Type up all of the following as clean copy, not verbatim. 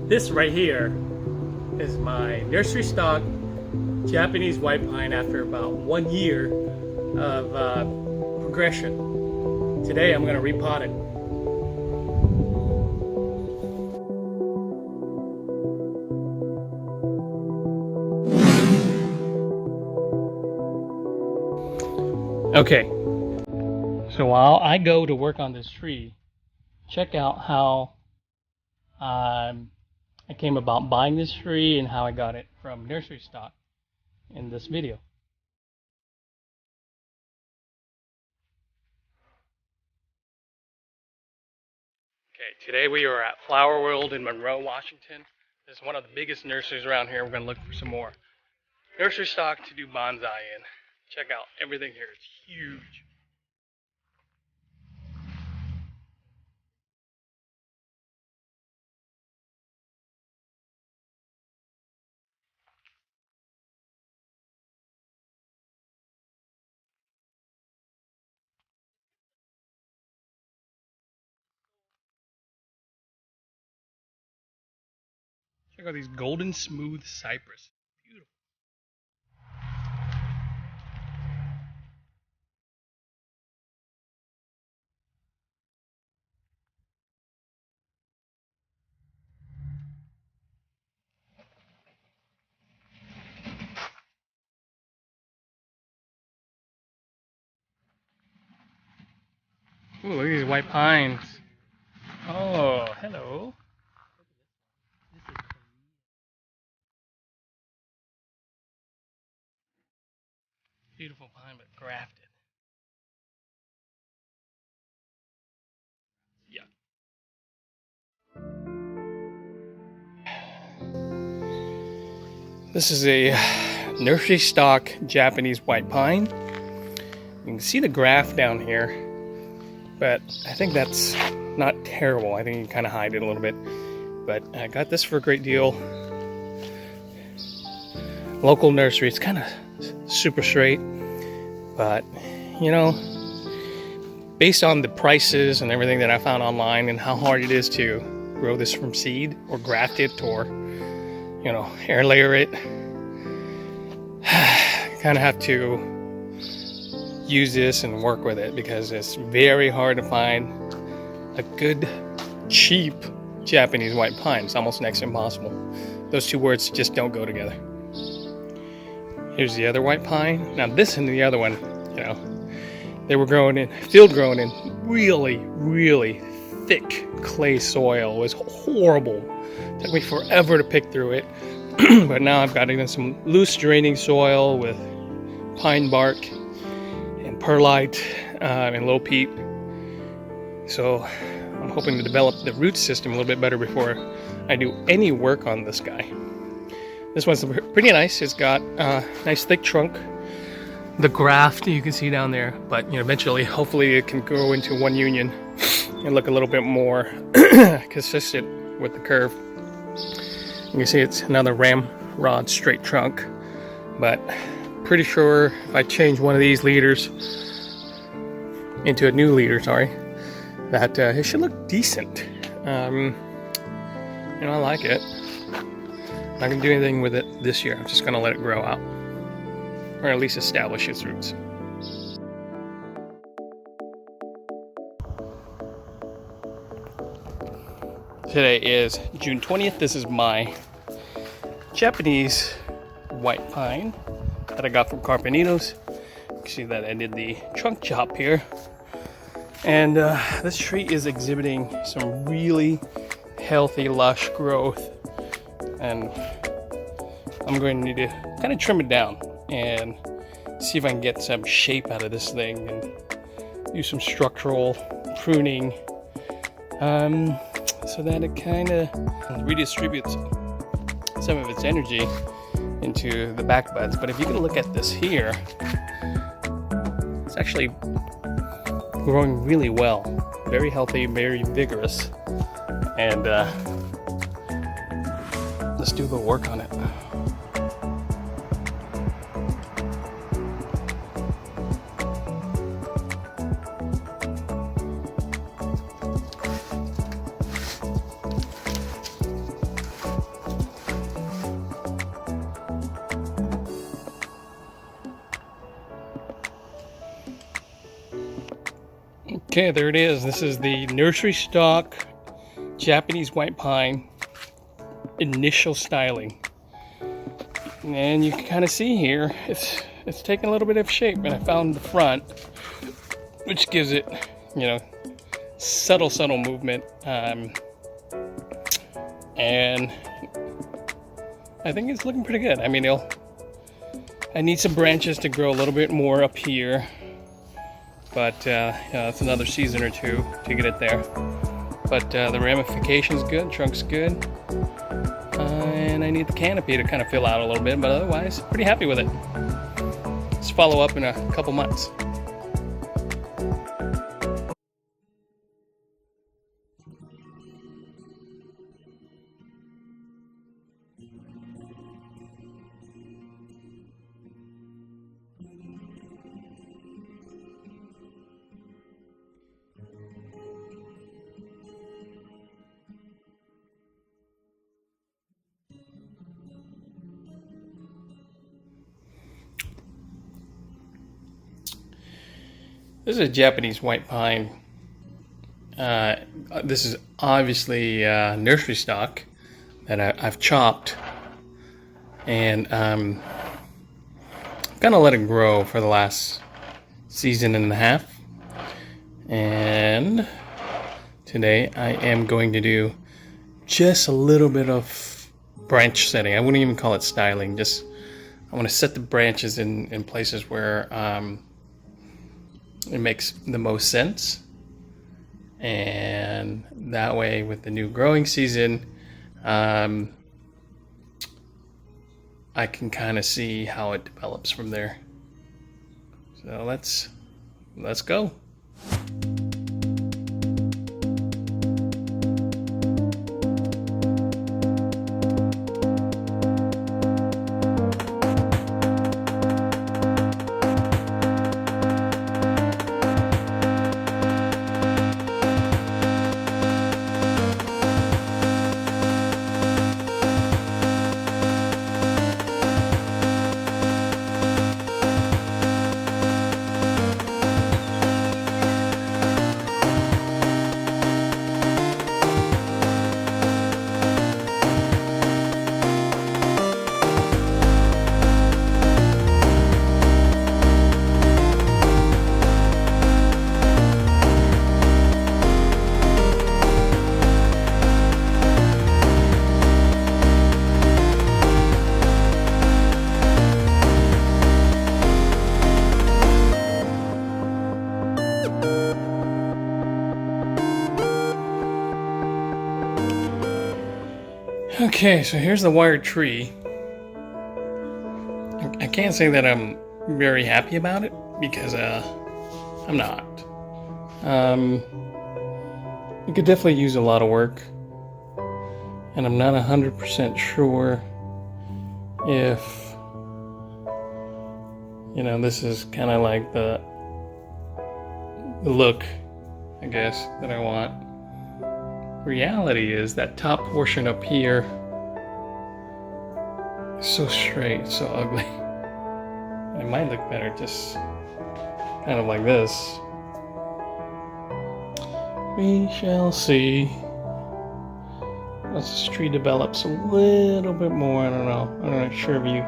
This right here is my nursery stock Japanese white pine after about 1 year of progression. Today I'm going to repot it. Okay, so while I go to work on this tree, check out how I came about buying this tree and how I got it from nursery stock in this video. Okay, today we are at Flower World in Monroe, Washington. This is one of the biggest nurseries around here. We're going to look for some more nursery stock to do bonsai in. Check out everything here. It's huge. Check out these golden smooth cypress. Beautiful. Ooh, look at these white pines. Oh, hello. Beautiful pine, but grafted. Yeah. This is a nursery stock Japanese white pine. You can see the graft down here, but I think that's not terrible. I think you can kind of hide it a little bit. But I got this for a great deal. Local nursery. It's kind of super straight, but you know, based on the prices and everything that I found online and how hard it is to grow this from seed or graft it or, you know, air layer it, you kind of have to use this and work with it because it's very hard to find a good, cheap Japanese white pine. It's almost next to impossible. Those two words just don't go together. Here's the other white pine. Now this and the other one, you know, they were growing in, field grown in really, really thick clay soil. It was horrible. It took me forever to pick through it. But now I've got it in some loose draining soil with pine bark and perlite and low peat. So I'm hoping to develop the root system a little bit better before I do any work on this guy. This one's pretty nice. It's got a nice thick trunk. The graft you can see down there, but you know, eventually, hopefully, it can go into one union and look a little bit more consistent with the curve. You can see it's another ramrod straight trunk, but pretty sure if I change one of these leaders into a new leader, that it should look decent. You know, I like it. I'm not going to do anything with it this year. I'm just going to let it grow out, or at least establish its roots. Today is June 20th. This is my Japanese white pine that I got from Carpenitos. You can see that I did the trunk chop here. And this tree is exhibiting some really healthy, lush growth. And I'm going to need to kind of trim it down and see if I can get some shape out of this thing and do some structural pruning so that it kind of redistributes some of its energy into the back buds. But if you can look at this here, it's actually growing really well, very healthy, very vigorous, and let's do the work on it. Okay, there it is. This is the nursery stock Japanese white pine initial styling. And you can kind of see here, it's taking a little bit of shape, and I found the front, which gives it, you know, subtle movement. And I think it's looking pretty good. I mean, I need some branches to grow a little bit more up here, but yeah, it's another season or two to get it there. But the ramification's good, trunk's good, and I need the canopy to kind of fill out a little bit, but otherwise, pretty happy with it. Let's follow up in a couple months. This is a Japanese white pine. This is obviously nursery stock that I've chopped, and I'm gonna let it grow for the last season and a half. And today I am going to do just a little bit of branch setting. I wouldn't even call it styling. Just I want to set the branches in places where it makes the most sense, and that way with the new growing season I can kind of see how it develops from there. So let's go. Okay, so here's the wired tree. I can't say that I'm very happy about it because I'm not. It could definitely use a lot of work, and I'm not 100% sure if, you know, this is kind of like the look, I guess, that I want. Reality is that top portion up here is so straight, so ugly. It might look better just kind of like this. We shall see. Once this tree develops a little bit more, I don't know. I'm not sure if you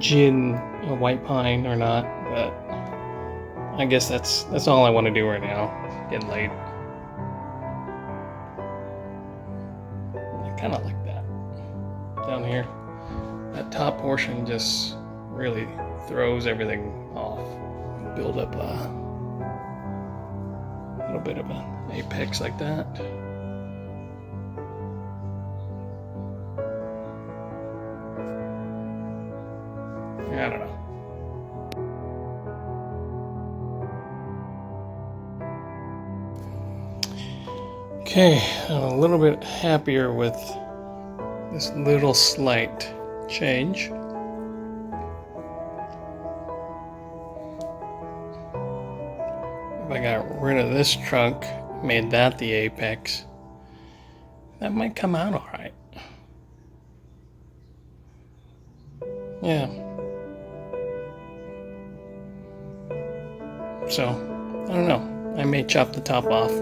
gin a white pine or not, but I guess that's all I want to do right now. It's getting late. I kind of like that down here. That top portion just really throws everything off. Build up a little bit of an apex like that. I don't know. Okay, I'm a little bit happier with this little slight change. If I got rid of this trunk, made that the apex, that might come out all right. Yeah. So, I don't know. I may chop the top off.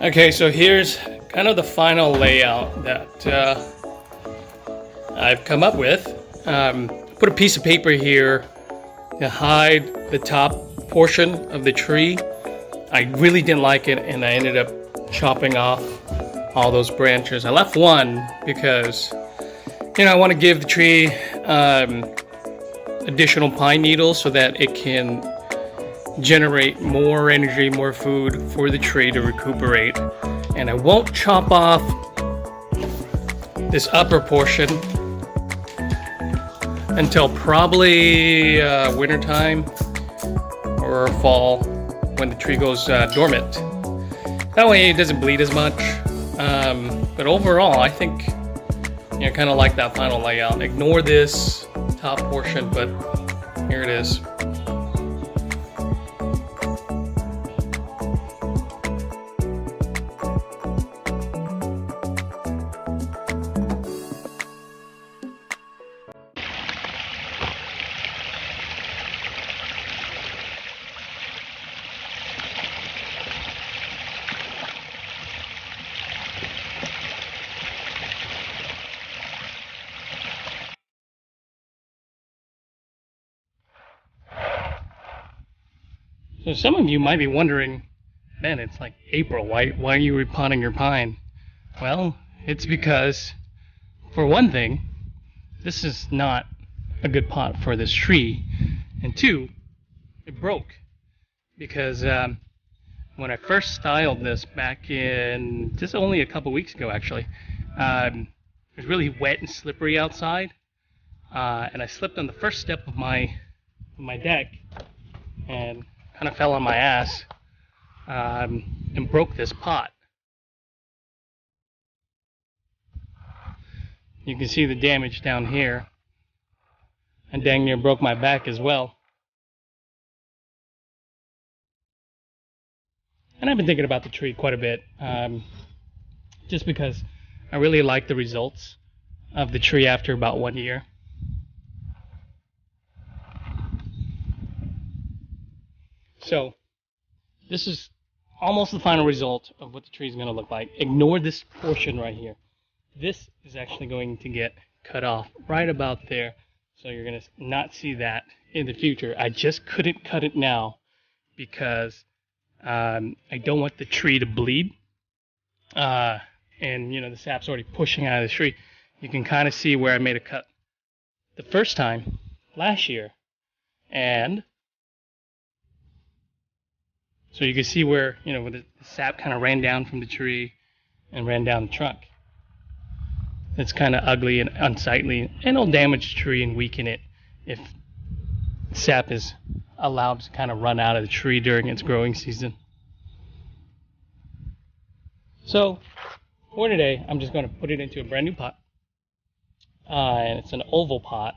Okay, so here's kind of the final layout that I've come up with. Put a piece of paper here to hide the top portion of the tree. I really didn't like it, and I ended up chopping off all those branches. I left one because, I want to give the tree additional pine needles so that it can generate more energy, more food for the tree to recuperate. And I won't chop off this upper portion until probably wintertime or fall when the tree goes dormant. That way it doesn't bleed as much. But overall, I think kind of like that final layout. Ignore this top portion, but here it is. So some of you might be wondering, man, it's like April, why are you repotting your pine? Well, it's because, for one thing, this is not a good pot for this tree, and two, it broke. Because when I first styled this back in, just only a couple weeks ago actually, it was really wet and slippery outside, and I slipped on the first step of my deck, and kind of fell on my ass and broke this pot. You can see the damage down here, and dang near broke my back as well. And I've been thinking about the tree quite a bit, just because I really like the results of the tree after about 1 year. So this is almost the final result of what the tree is going to look like. Ignore this portion right here. This is actually going to get cut off right about there. So you're going to not see that in the future. I just couldn't cut it now because I don't want the tree to bleed. And the sap's already pushing out of the tree. You can kind of see where I made a cut the first time last year. And so you can see where, where the sap kind of ran down from the tree and ran down the trunk. It's kind of ugly and unsightly, and it'll damage the tree and weaken it if sap is allowed to kind of run out of the tree during its growing season. So for today, I'm just going to put it into a brand new pot. And it's an oval pot.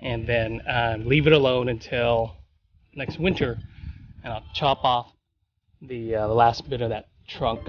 And then leave it alone until next winter. And I'll chop off the last bit of that trunk.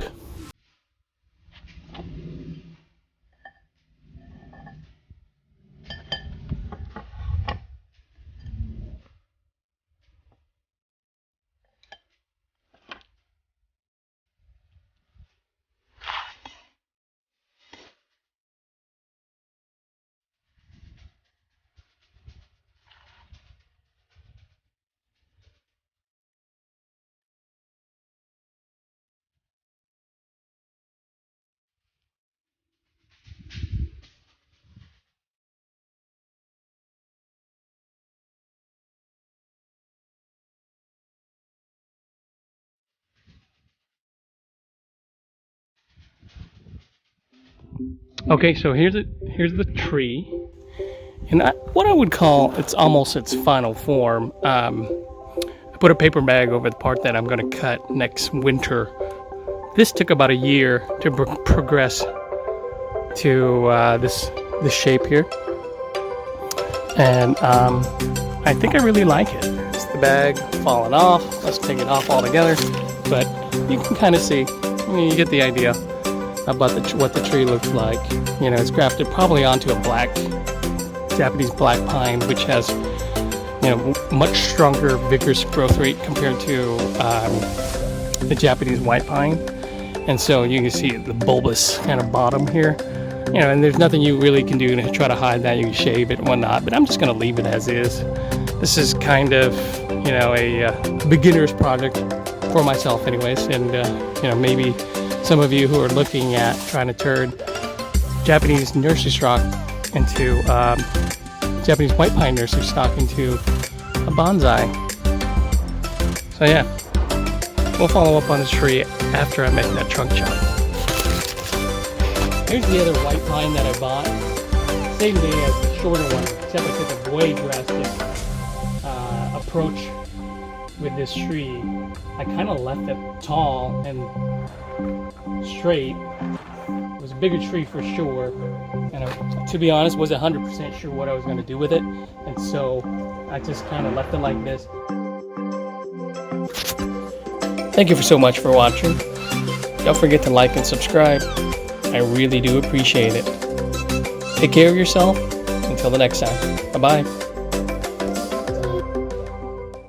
Okay, so here's the tree, and what I would call it's almost its final form. I put a paper bag over the part that I'm going to cut next winter. This took about a year to progress to this shape here, and I think I really like it. It's the bag falling off. Let's take it off altogether, but you can kind of see. I mean, you get the idea about what the tree looks like. You know, it's grafted probably onto a Japanese black pine, which has, you know, much stronger, vigorous growth rate compared to the Japanese white pine. And so you can see the bulbous kind of bottom here. You know, and there's nothing you really can do to try to hide that. You can shave it and whatnot, but I'm just going to leave it as is. This is kind of, you know, a beginner's project for myself anyways, and you know, maybe some of you who are looking at trying to turn Japanese nursery stock into Japanese white pine nursery stock into a bonsai. So yeah, we'll follow up on this tree after I make that trunk chop. Here's the other white pine that I bought. Same day as the shorter one, except I took a way drastic approach with this tree. I kind of left it tall and straight. It was a bigger tree for sure, and I, to be honest, wasn't 100% sure what I was going to do with it, and so I just kind of left it like this. Thank you so much for watching. Don't forget to like and subscribe. I really do appreciate it. Take care of yourself. Until the next time. Bye-bye.